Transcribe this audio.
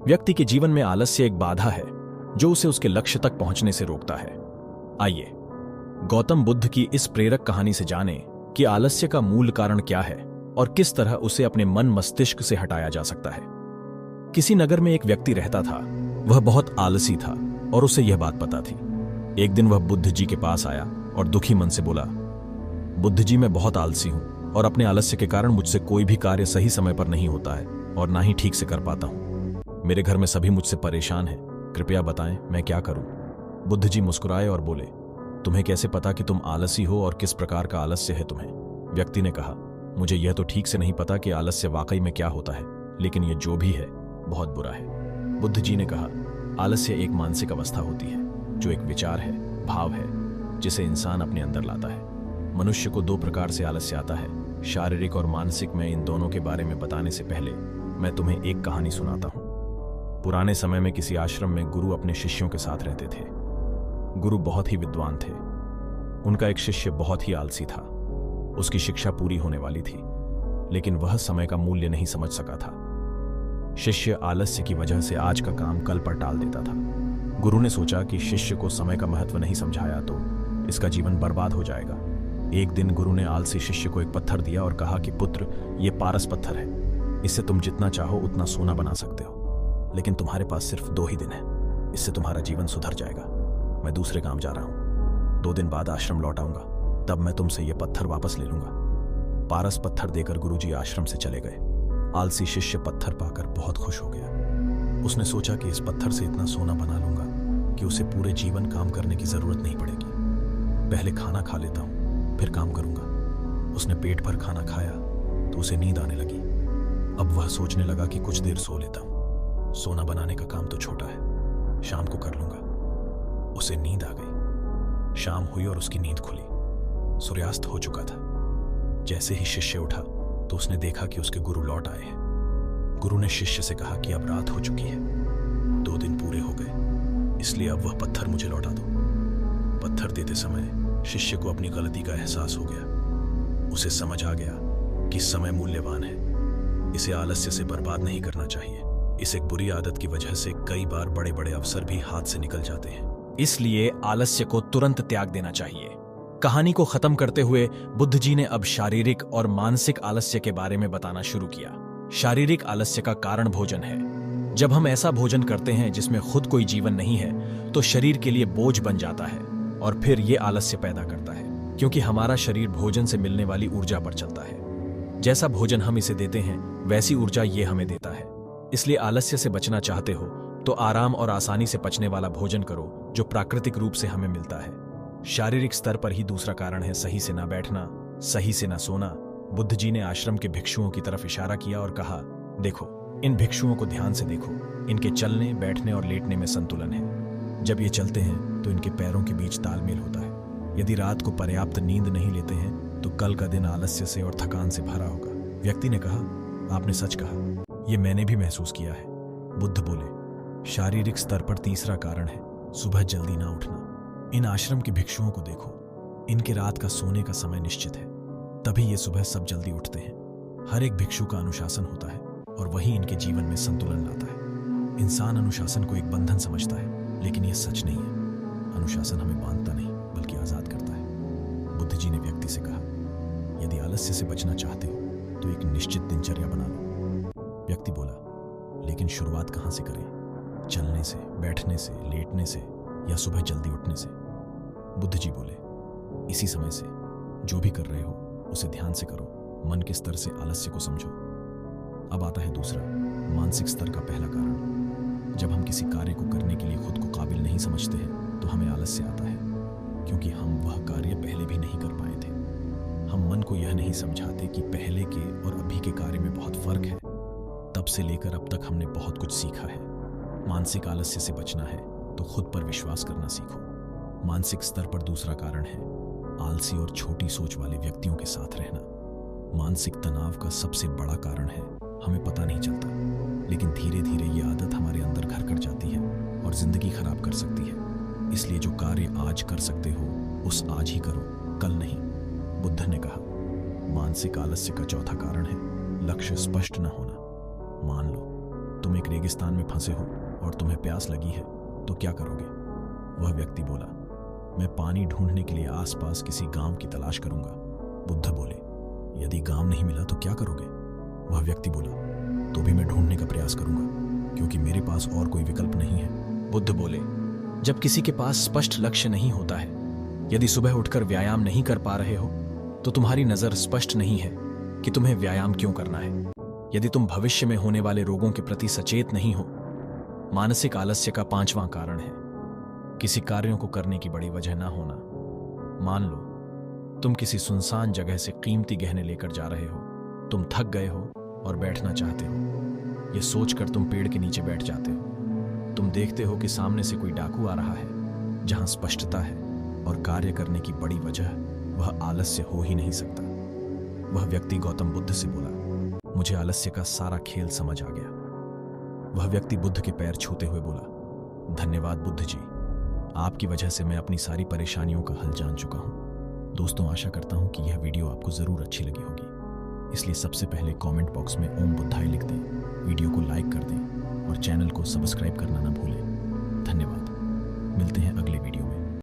व्यक्ति के जीवन में आलस्य एक बाधा है जो उसे उसके लक्ष्य तक पहुंचने से रोकता है। आइए गौतम बुद्ध की इस प्रेरक कहानी से जानें कि आलस्य का मूल कारण क्या है और किस तरह उसे अपने मन मस्तिष्क से हटाया जा सकता है। किसी नगर में एक व्यक्ति रहता था। वह बहुत आलसी था और उसे यह बात पता थी। एक दिन वह बुद्ध जी के पास आया और दुखी मन से बोला, बुद्ध जी, मैं बहुत आलसी हूं और अपने आलस्य के कारण मुझसे कोई भी कार्य सही समय पर नहीं होता है और ना ही ठीक से कर पाता हूं। मेरे घर में सभी मुझसे परेशान हैं। कृपया बताएं मैं क्या करूं। बुद्ध जी मुस्कुराए और बोले, तुम्हें कैसे पता कि तुम आलसी हो और किस प्रकार का आलस्य है तुम्हें? व्यक्ति ने कहा, मुझे यह तो ठीक से नहीं पता कि आलस्य वाकई में क्या होता है, लेकिन यह जो भी है बहुत बुरा है। बुद्ध जी ने कहा, आलस्य एक मानसिक अवस्था होती है जो एक विचार है, भाव है, जिसे इंसान अपने अंदर लाता है। मनुष्य को दो प्रकार से आलस्य आता है, शारीरिक और मानसिक। मैं इन दोनों के बारे में बताने से पहले मैं तुम्हें एक कहानी सुनाता हूं। पुराने समय में किसी आश्रम में गुरु अपने शिष्यों के साथ रहते थे। गुरु बहुत ही विद्वान थे। उनका एक शिष्य बहुत ही आलसी था। उसकी शिक्षा पूरी होने वाली थी, लेकिन वह समय का मूल्य नहीं समझ सका था। शिष्य आलस्य की वजह से आज का काम कल पर टाल देता था। गुरु ने सोचा कि शिष्य को समय का महत्व नहीं समझाया तो इसका जीवन बर्बाद हो जाएगा। एक दिन गुरु ने आलसी शिष्य को एक पत्थर दिया और कहा कि पुत्र, यह पारस पत्थर है। इससे तुम जितना चाहो उतना सोना बना सकते हो, लेकिन तुम्हारे पास सिर्फ 2 ही दिन है। इससे तुम्हारा जीवन सुधर जाएगा। मैं दूसरे काम जा रहा हूं। 2 दिन बाद आश्रम लौट आऊंगा, तब मैं तुमसे यह पत्थर वापस ले लूंगा। पारस पत्थर देकर गुरुजी आश्रम से चले गए। आलसी शिष्य पत्थर पाकर बहुत खुश हो गया। उसने सोचा कि इस पत्थर से इतना सोना बना लूंगा कि उसे पूरे जीवन काम करने की जरूरत नहीं पड़ेगी। पहले खाना खा लेता हूं, फिर काम करूंगा। उसने पेट भर खाना खाया तो उसे नींद आने लगी। अब वह सोचने लगा कि कुछ देर सो लेता हूं। सोना बनाने का काम तो छोटा है, शाम को कर लूंगा। उसे नींद आ गई। शाम हुई और उसकी नींद खुली। सूर्यास्त हो चुका था। जैसे ही शिष्य उठा तो उसने देखा कि उसके गुरु लौट आए हैं। गुरु ने शिष्य से कहा कि अब रात हो चुकी है, 2 दिन पूरे हो गए, इसलिए अब वह पत्थर मुझे लौटा दो। पत्थर देते समय शिष्य को अपनी गलती का एहसास हो गया। उसे समझ आ गया कि समय मूल्यवान है। इसे आलस्य से बर्बाद नहीं करना चाहिए। इस एक बुरी आदत की वजह से कई बार बड़े बड़े अवसर भी हाथ से निकल जाते हैं। इसलिए आलस्य को तुरंत त्याग देना चाहिए। कहानी को खत्म करते हुए बुद्ध जी ने अब शारीरिक और मानसिक आलस्य के बारे में बताना शुरू किया। शारीरिक आलस्य का कारण भोजन है। जब हम ऐसा भोजन करते हैं जिसमें खुद कोई जीवन नहीं है तो शरीर के लिए बोझ बन जाता है और फिर ये आलस्य पैदा करता है, क्योंकि हमारा शरीर भोजन से मिलने वाली ऊर्जा पर चलता है। जैसा भोजन हम इसे देते हैं वैसी ऊर्जा ये हमें देता है। इसलिए आलस्य से बचना चाहते हो तो आराम और आसानी से पचने वाला भोजन करो जो प्राकृतिक रूप से हमें मिलता है। शारीरिक स्तर पर ही दूसरा कारण है सही से ना बैठना, सही से ना सोना। बुद्ध जी ने आश्रम के भिक्षुओं की तरफ इशारा किया और कहा, देखो, इन भिक्षुओं को ध्यान से देखो। इनके चलने, बैठने और लेटने में संतुलन है। जब ये चलते हैं तो इनके पैरों के बीच तालमेल होता है। यदि रात को पर्याप्त नींद नहीं लेते हैं तो कल का दिन आलस्य से और थकान से भरा होगा। व्यक्ति ने कहा, आपने सच कहा, यह मैंने भी महसूस किया है। बुद्ध बोले, शारीरिक स्तर पर तीसरा कारण है सुबह जल्दी ना उठना। इन आश्रम के भिक्षुओं को देखो, इनके रात का सोने का समय निश्चित है, तभी ये सुबह सब जल्दी उठते हैं। हर एक भिक्षु का अनुशासन होता है और वही इनके जीवन में संतुलन लाता है। इंसान अनुशासन को एक बंधन समझता है, लेकिन यह सच नहीं है। अनुशासन हमें बांधता नहीं बल्कि आजाद करता है। बुद्ध जी ने व्यक्ति से कहा, यदि आलस्य से बचना चाहते हो तो एक निश्चित दिनचर्या बना लो। व्यक्ति बोला, लेकिन शुरुआत कहां से करें? चलने से, बैठने से, लेटने से या सुबह जल्दी उठने से? बुद्ध जी बोले, इसी समय से। जो भी कर रहे हो उसे ध्यान से करो। मन के स्तर से आलस्य को समझो। अब आता है दूसरा, मानसिक स्तर का पहला कारण। जब हम किसी कार्य को करने के लिए खुद को काबिल नहीं समझते हैं तो हमें आलस्य आता है, क्योंकि हम वह कार्य पहले भी नहीं कर पाए थे। हम मन को यह नहीं समझाते कि पहले के और अभी के कार्य में बहुत फर्क है। तब से लेकर अब तक हमने बहुत कुछ सीखा है। मानसिक आलस्य से बचना है तो खुद पर विश्वास करना सीखो। मानसिक स्तर पर दूसरा कारण है आलसी और छोटी सोच वाले व्यक्तियों के साथ रहना। मानसिक तनाव का सबसे बड़ा कारण है हमें पता नहीं चलता, लेकिन धीरे धीरे ये आदत हमारे अंदर घर कर जाती है और जिंदगी खराब कर सकती है। इसलिए जो कार्य आज कर सकते हो उस आज ही करो, कल नहीं। बुद्ध ने कहा, मानसिक आलस्य का चौथा कारण है लक्ष्य स्पष्ट न होना। मान लो तुम एक रेगिस्तान में फंसे हो और तुम्हें प्यास लगी है तो क्या करोगे? वह व्यक्ति बोला, मैं पानी ढूंढने के लिए आसपास किसी गांव की तलाश करूंगा। बुद्ध बोले, यदि गांव नहीं मिला तो क्या करोगे? वह व्यक्ति बोला, तो भी मैं ढूंढने का प्रयास करूंगा, क्योंकि मेरे पास और कोई विकल्प नहीं है। बुद्ध बोले, जब किसी के पास स्पष्ट लक्ष्य नहीं होता है, यदि सुबह उठकर व्यायाम नहीं कर पा रहे हो तो तुम्हारी नजर स्पष्ट नहीं है कि तुम्हें व्यायाम क्यों करना है। यदि तुम भविष्य में होने वाले रोगों के प्रति सचेत नहीं हो। मानसिक आलस्य का 5वां कारण है किसी कार्यों को करने की बड़ी वजह ना होना। मान लो तुम किसी सुनसान जगह से कीमती गहने लेकर जा रहे हो, तुम थक गए हो और बैठना चाहते हो। यह सोचकर तुम पेड़ के नीचे बैठ जाते हो। तुम देखते हो कि सामने से कोई डाकू आ रहा है। जहां स्पष्टता है और कार्य करने की बड़ी वजह, वह आलस्य हो ही नहीं सकता। वह व्यक्ति गौतम बुद्ध से बोला, मुझे आलस्य का सारा खेल समझ आ गया। वह व्यक्ति बुद्ध के पैर छूते हुए बोला, धन्यवाद बुद्ध जी, आपकी वजह से मैं अपनी सारी परेशानियों का हल जान चुका हूं। दोस्तों, आशा करता हूं कि यह वीडियो आपको जरूर अच्छी लगी होगी। इसलिए सबसे पहले कमेंट बॉक्स में ओम बुद्धाय लिख दें, वीडियो को लाइक कर दें और चैनल को सब्सक्राइब करना ना भूलें। धन्यवाद। मिलते हैं अगले वीडियो।